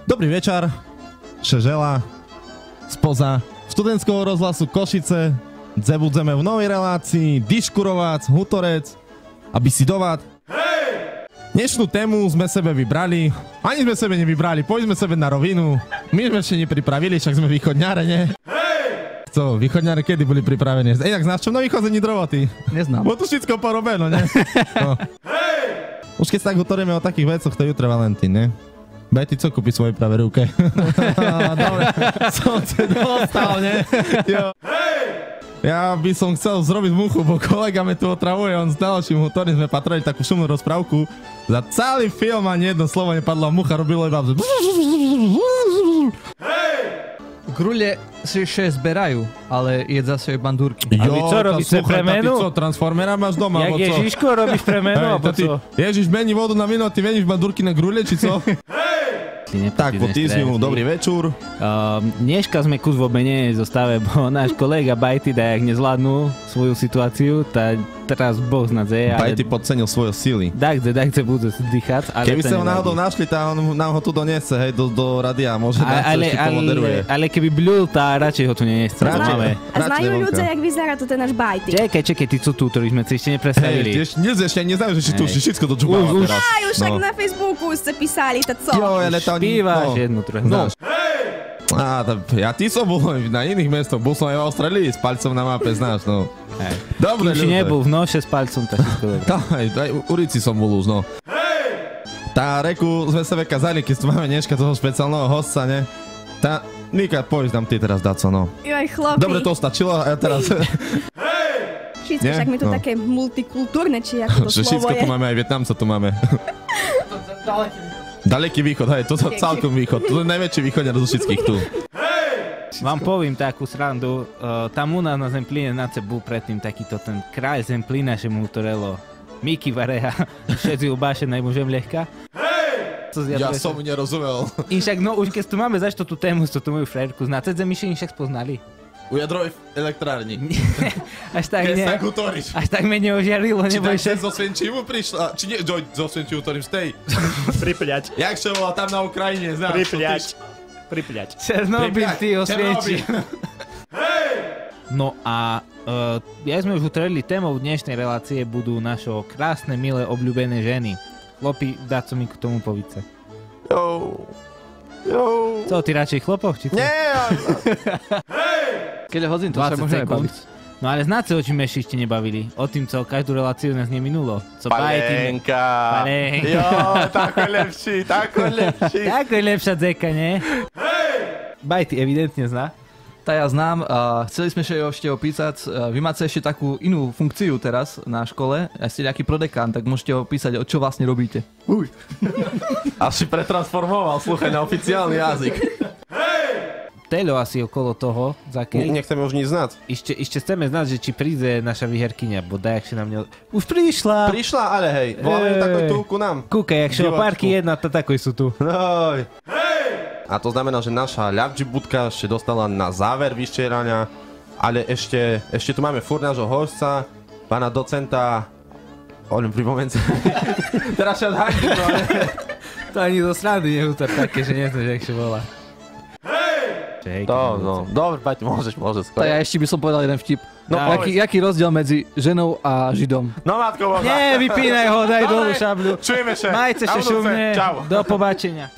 Dobrý večer, Šežela, spoza študentského rozhlasu Košice. Budzeme v novej relácii Diškurovac, Hutorec a Bisidovat. Dnešnú tému sme sebe vybrali, ani sme sebe nevybrali, poďme sebe na rovinu. My sme ešte nepripravili, však sme východňáre, ne? Co, východňáre kedy boli pripravení? Inak znáš čo na východzení drovoty? Neznám. Bo tu všetko porobeno, ne? No. Už keď sa tak hovoríme o takých vecoch, to je jutro Valentín, ne? Baj ty co kúpi svojej pravé ruke? Dobre, som sa dostal, ne? Jo. Ja by som chcel zrobiť muchu, bo kolega me tu otravuje, on s ďalším hutorím sme patrali takú šumnú rozprávku. Za celý film ani jedno slovo nepadlo a mucha robilo iba Grule si še zberajú, ale je zase bandúrky. A vy co robíte pre menu? Ty co, transformera máš doma, Jak alebo co? Ježiško robíš pre menu, alebo co? Ježiš mení vodu na víno, ty meníš bandúrky na grule, či co? Tak, po týždňu, dobrý večer. Dneška sme kus v obmene zostave, bo náš kolega Bajty dajak nezvládnu svoju situáciu, tá teraz boh znadze. Bajty podcenil svoje síly. Dakde budú dýchať. Keby ste ho náhodou našli, tá on nám ho tu donese, hej, do radia, môže nám to ešte pomoderuje. Ale keby bľul, tá radšej ho tu nenese. A znajú ľudia, jak vyzerá tu ten náš Bajty. Čekaj, ty co tu, ktorý sme si ešte neprestavili. Dnes ešte neznajú, že si tu všetko dočúpala teraz. Už však na Facebooku ste písali, to co? Jo, ale to Pívaš jednu trochu. No. Ja ty som bol na iných mestoch, bol som aj v Austrálii s palcom na mape, znáš, no. Dobre, ľudia. Kým si nebol v noše s palcom, tak všetko dobre. Aj u Rici som bol už, no. Tá reku sme sa kazali, keď tu máme dneška toho špeciálneho hostca, ne? Tá, Nika, povedz nám ty teraz, Daco, no. Joj, chlapi. Dobre, to stačilo a ja teraz... Všetko, však my tu také multikultúrne, či ako to slovo je. Všetko tu máme, aj Vietnamca tu máme. Daleký východ, hej, to je celkom východ. To je najväčší východňar zo všetkých tu. Vám povím takú srandu, tam u nás na Zemplíne na bol predtým takýto ten kráľ Zemplína, že mu utorelo Miki Vareha, všetci ubáše najmôžem ľahka. Ja som nerozumel. Inšak, no už keď tu máme zašto tú tému, tú moju frajerku, znáte Zemiši inšak spoznali? U jadrovej elektrárni. Až tak me neožiarilo, neboj še. Či tak zo Svenčimu prišla, či nie, zo Svenčimu, ktorým stej. Pripľať. Jak še volá tam na Ukrajine, znáš? Pripľať. Černobyl, ty osvienči. No a ja sme už utreli témou dnešnej relácie budú našo krásne, milé, obľúbené ženy. Chlopi, dať som mi k tomu povice. Jo. Co, ty radšej chlopov, či co? Nie! Keď hodín, to sa môžeme baviť. No ale znáte, o čím ešte ste nebavili? O tým, co každú reláciu nás neminulo. Palenka. Jo, tako lepší. Tako je lepšia dzeka, nie? Bajty evidentne zná. Tá ja znám a chceli sme ešte opísať, vy máte ešte takú inú funkciu teraz na škole, a ste nejaký prodekán, tak môžete opísať, čo vlastne robíte. Asi pretransformoval, sluchaj, na oficiálny jazyk. Teľo asi okolo toho, zakej. Nechceme už nič znať. Ešte chceme znať, že či príde naša vyherkyňa, bo dajak si na mňa... Už prišla! Prišla, ale hej, voláme takoj tu ku nám. Kúkaj, jak šlo párky jedna, to takoj sú tu. Hej! A to znamená, že naša ľavči budka ešte dostala na záver vyščierania, ale ešte tu máme furt nášho hostca, pána docenta... Oľom pripomeň sa. Teraz sa odhádím, ale... To ani zo srandy neútor také, že neznáš, jak sa volá. To, no. Dobre, Paťo, môžeš skôr. Ja ešte by som povedal jeden vtip. No, jaký rozdiel medzi ženou a Židom? No, matko, Nie, vypínaj ho, daj dolu šabľu. Čujeme sa. Majte sa šumne. Čau. Do pobáčenia.